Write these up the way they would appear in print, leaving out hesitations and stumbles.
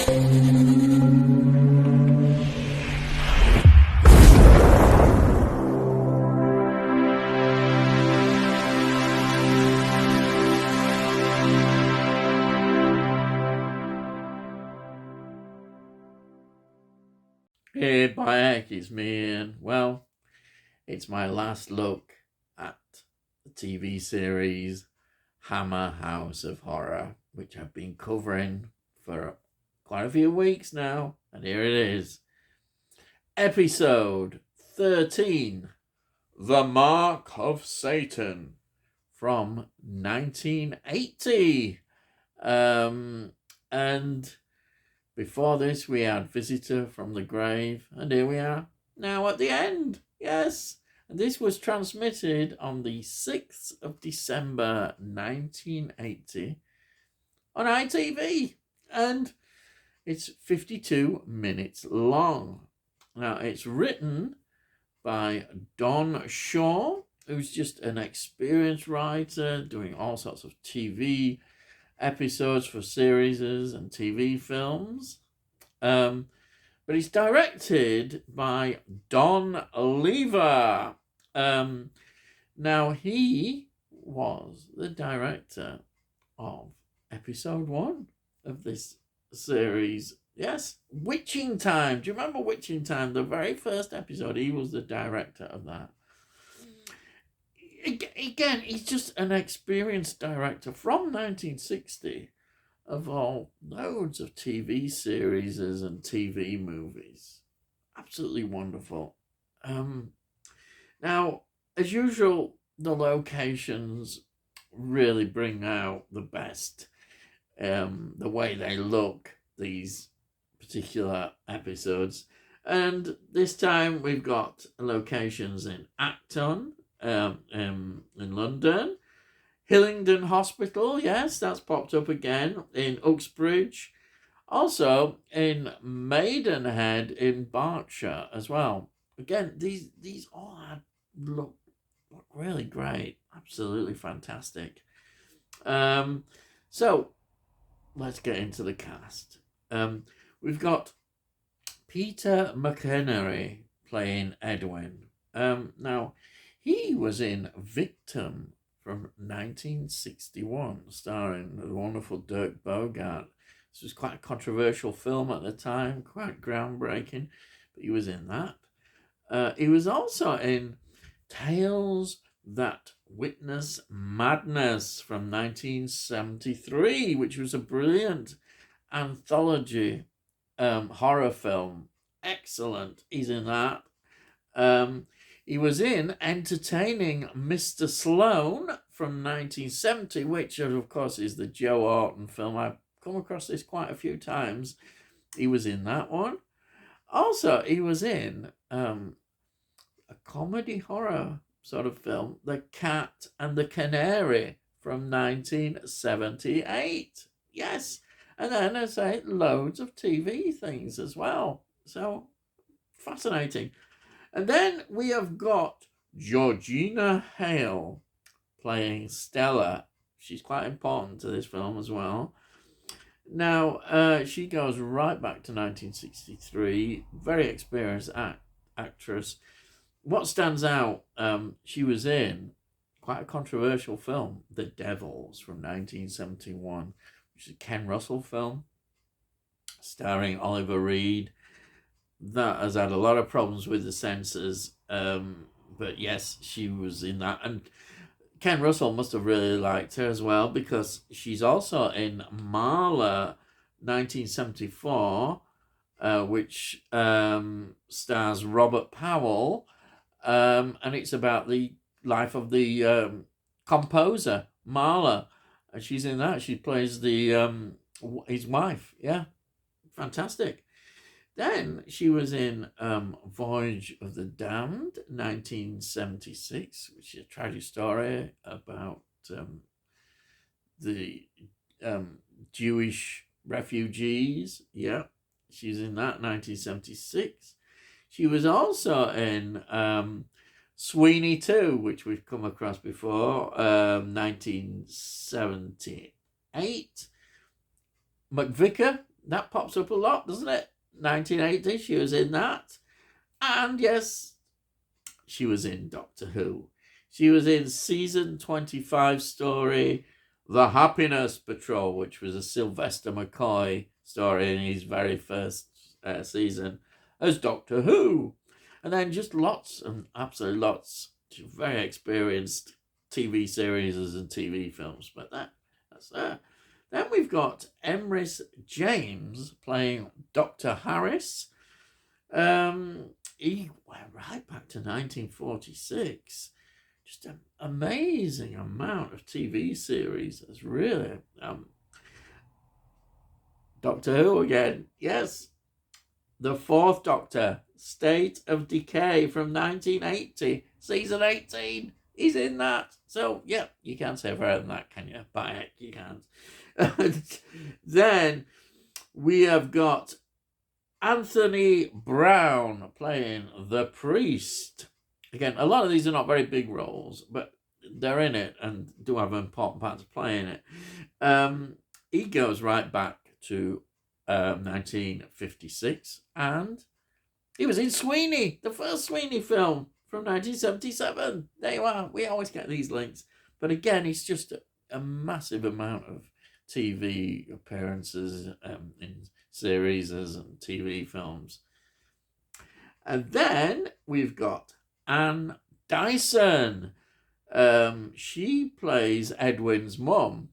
Hey, Bayek, it's me, and well, it's my last look at the TV series Hammer House of Horror, which I've been covering for quite a few weeks now, and here it is. Episode 13, The Mark of Satan, from 1980. And before this, we had Visitor from the Grave, and here we are now at the end. Yes, and this was transmitted on the 6th of December 1980 on ITV, and it's 52 minutes long. Now, it's written by Don Shaw, who's just an experienced writer doing all sorts of TV episodes for series and TV films. But it's directed by Don Lever. Now, he was the director of episode 1 of this series. Yes, Witching Time. Do you remember Witching Time? The very first episode, he was the director of that. Again, he's just an experienced director from 1960 of all loads of TV series and TV movies. Absolutely wonderful. Now, as usual, the locations really bring out the best. The way they look, these particular episodes. And this time we've got locations in Acton, in London, Hillingdon Hospital, yes, that's popped up again, in Uxbridge, also in Maidenhead in Berkshire as well. Again, these all look really great, absolutely fantastic. So let's get into the cast. We've got Peter McInerney playing Edwin. Now, he was in Victim from 1961, starring the wonderful Dirk Bogarde. This was quite a controversial film at the time, quite groundbreaking, but he was in that. He was also in Tales That Witness Madness from 1973, which was a brilliant anthology horror film. Excellent. He's in that. He was in Entertaining Mr. Sloan from 1970, which, of course, is the Joe Orton film. I've come across this quite a few times. He was in that one. Also, he was in a comedy horror sort of film, The Cat and the Canary from 1978. Yes. And then, as I say, loads of TV things as well. So, fascinating. And then we have got Georgina Hale playing Stella. She's quite important to this film as well. Now, she goes right back to 1963. Very experienced actress. What stands out, she was in quite a controversial film, The Devils from 1971, which is a Ken Russell film starring Oliver Reed. That has had a lot of problems with the censors, but yes, she was in that. And Ken Russell must have really liked her as well, because she's also in Marla 1974, which stars Robert Powell, and it's about the life of the composer Marla, and she's in that. She plays the his wife. Yeah, fantastic. Then she was in Voyage of the Damned, 1976, which is a tragic story about the Jewish refugees. Yeah, she's in that, 1976. She was also in Sweeney 2, which we've come across before, 1978. McVicker, that pops up a lot, doesn't it? 1980, she was in that. And yes, she was in Doctor Who. She was in season 25 story, The Happiness Patrol, which was a Sylvester McCoy story in his very first season as Doctor Who. And then just lots and absolutely lots of very experienced TV series and TV films. But that's that. Then we've got Emrys James playing Dr. Harris. He went right back to 1946. Just an amazing amount of TV series. It's really Doctor Who again. Yes, the Fourth Doctor, State of Decay from 1980, season 18. He's in that. So yeah, you can't say further than that, can you? By heck, you can't. Then we have got Anthony Brown playing the priest. Again, a lot of these are not very big roles, but they're in it and do have an important part to play in it. He goes right back to 1956, and he was in Sweeney, the first Sweeney film from 1977. There you are. We always get these links. But again, it's just a massive amount of TV appearances in series and TV films. And then we've got Anne Dyson. She plays Edwin's mum.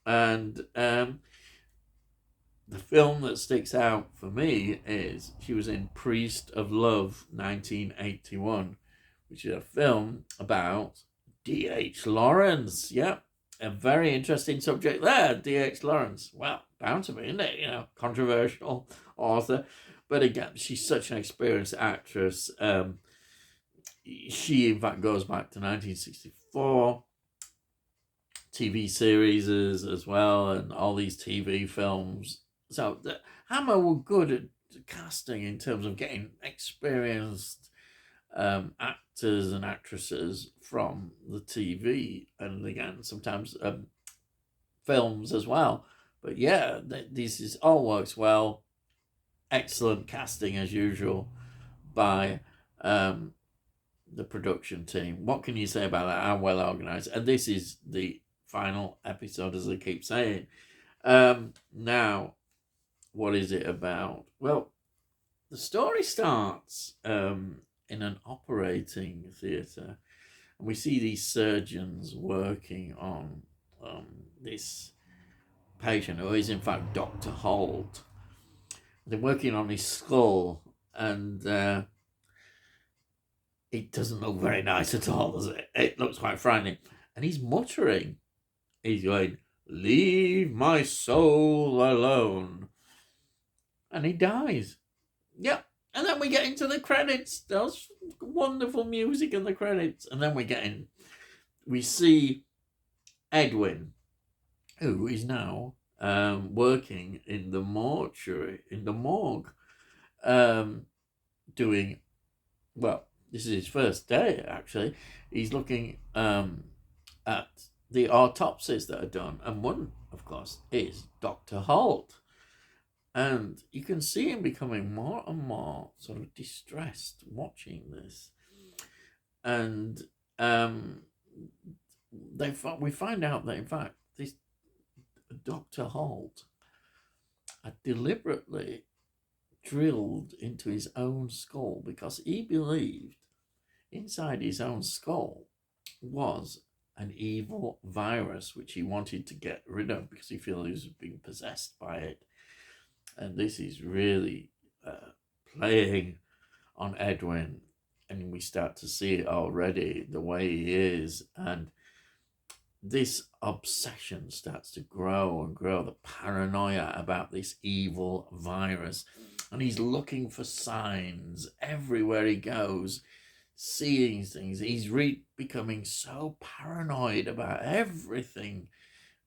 And the film that sticks out for me is she was in Priest of Love 1981, which is a film about D.H. Lawrence. Yep. A very interesting subject there, D.H. Lawrence. Well, bound to be, isn't it? Controversial author. But again, she's such an experienced actress. She, in fact, goes back to 1964. TV series as well, and all these TV films. So the Hammer were good at casting in terms of getting experienced actors and actresses from the TV, and again sometimes films as well. But yeah, this is all works well. Excellent casting as usual by the production team. What can you say about that? How well organized? And this is the final episode, as I keep saying. Now, what is it about? Well, the story starts in an operating theatre, and we see these surgeons working on this patient, who is in fact Dr. Holt. They're working on his skull, and it doesn't look very nice at all, does it? It looks quite frightening. And he's muttering. He's going, "Leave my soul alone." And he dies. Yep. And then we get into the credits. Those wonderful music in the credits. And then we see Edwin, who is now working in the mortuary, in the morgue, doing, well, this is his first day, actually. He's looking at the autopsies that are done. And one, of course, is Dr. Holt. And you can see him becoming more and more sort of distressed watching this. And we find out that, in fact, this Dr. Holt had deliberately drilled into his own skull because he believed inside his own skull was an evil virus which he wanted to get rid of because he felt he was being possessed by it. And this is really playing on Edwin, and we start to see it already, the way he is. And this obsession starts to grow and grow, the paranoia about this evil virus. And he's looking for signs everywhere he goes, seeing things. He's becoming so paranoid about everything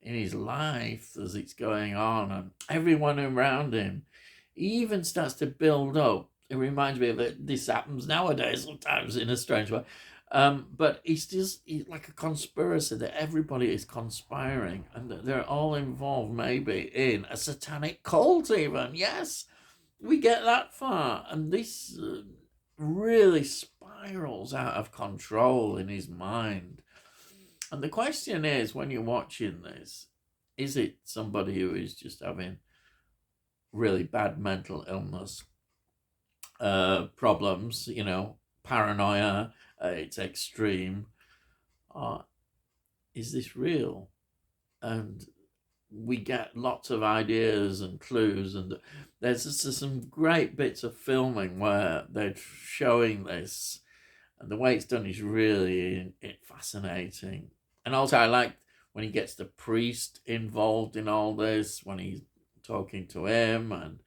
in his life as it's going on, and everyone around him. He even starts to build up. It reminds me of it. This happens nowadays sometimes in a strange way. But he's like a conspiracy that everybody is conspiring and that they're all involved maybe in a satanic cult even. Yes, we get that far. And this really spirals out of control in his mind. And the question is, when you're watching this, is it somebody who is just having really bad mental illness problems, paranoia, it's extreme, or is this real? And we get lots of ideas and clues, and there's just some great bits of filming where they're showing this, and the way it's done is really fascinating. And also, I like when he gets the priest involved in all this, when he's talking to him, and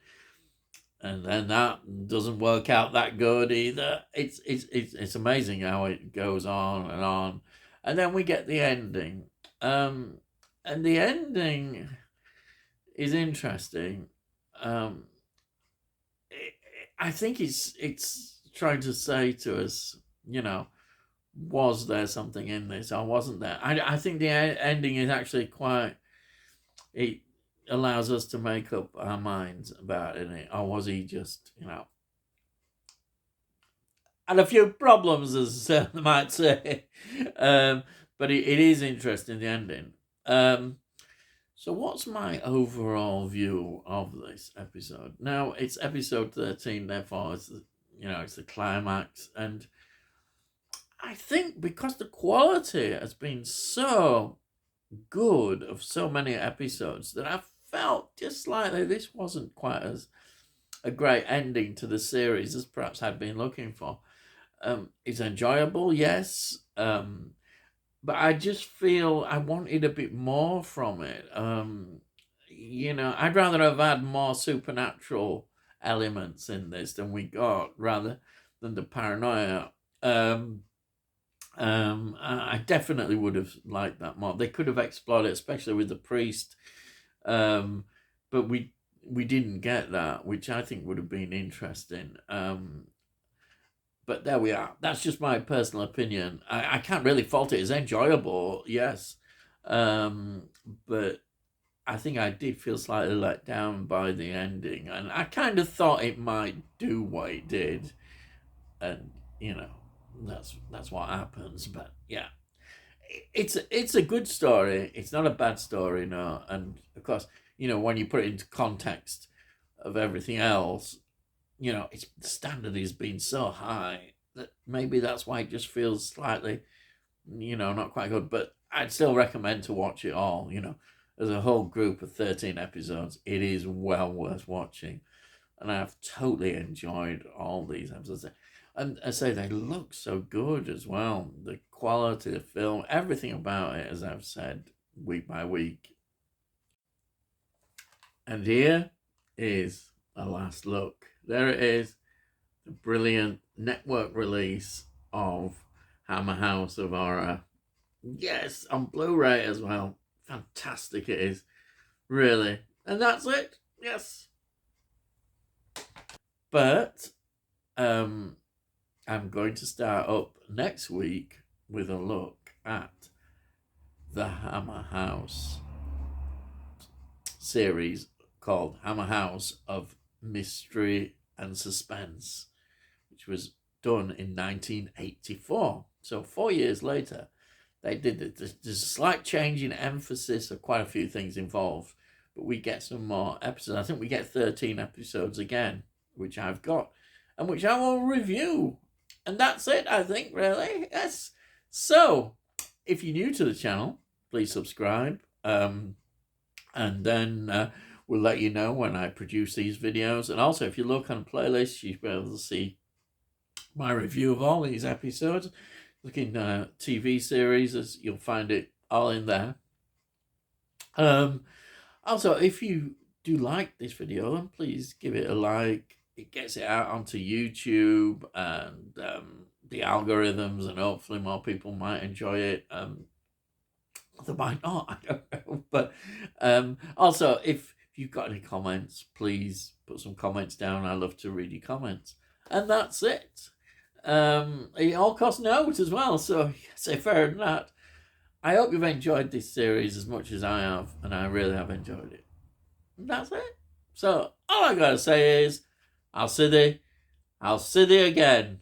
then that doesn't work out that good either. It's amazing how it goes on, and then we get the ending. And the ending is interesting. I think it's trying to say to us, was there something in this or wasn't there? I think the ending is actually quite. It allows us to make up our minds about it, or was he just, had a few problems, as they might say. But it is interesting, the ending. So what's my overall view of this episode? Now, it's episode 13, therefore it's the climax, and I think because the quality has been so good of so many episodes that I felt just slightly this wasn't quite as a great ending to the series as perhaps I'd been looking for. It's enjoyable, yes, but I just feel I wanted a bit more from it. I'd rather have had more supernatural elements in this than we got, rather than the paranoia. I definitely would have liked that more. They could have explored it, especially with the priest, but we didn't get that, which I think would have been interesting. But there we are. That's just my personal opinion. I can't really fault it. It's enjoyable, yes, but I think I did feel slightly let down by the ending, and I kind of thought it might do what it did, and that's what happens. But yeah, it's a good story. It's not a bad story, no. And of course, when you put it into context of everything else, its standard has been so high that maybe that's why it just feels slightly, not quite good. But I'd still recommend to watch it all. As a whole group of 13 episodes, it is well worth watching, and I've totally enjoyed all these episodes. And I say they look so good as well. The quality of the film, everything about it, as I've said, week by week. And here is a last look. There it is, the brilliant network release of Hammer House of Horror. Yes, on Blu-ray as well. Fantastic it is, really. And that's it. Yes. But I'm going to start up next week with a look at the Hammer House series called Hammer House of Mystery and Suspense, which was done in 1984. So 4 years later, they did it. There's a slight change in emphasis of quite a few things involved, but we get some more episodes. I think we get 13 episodes again, which I've got, and which I will review. And that's it, I think, really. Yes. So, if you're new to the channel, please subscribe. And then we'll let you know when I produce these videos. And also, if you look on playlists, you'll be able to see my review of all these episodes. Looking TV series, as you'll find it all in there. Also, if you do like this video, then please give it a like. It gets it out onto YouTube and the algorithms, and hopefully more people might enjoy it. They might not, I don't know. But also, if you've got any comments, please put some comments down. I love to read your comments. And that's it. It all costs note as well, so say fair than that. I hope you've enjoyed this series as much as I have, and I really have enjoyed it. And that's it. So all I gotta say is, I'll see thee again.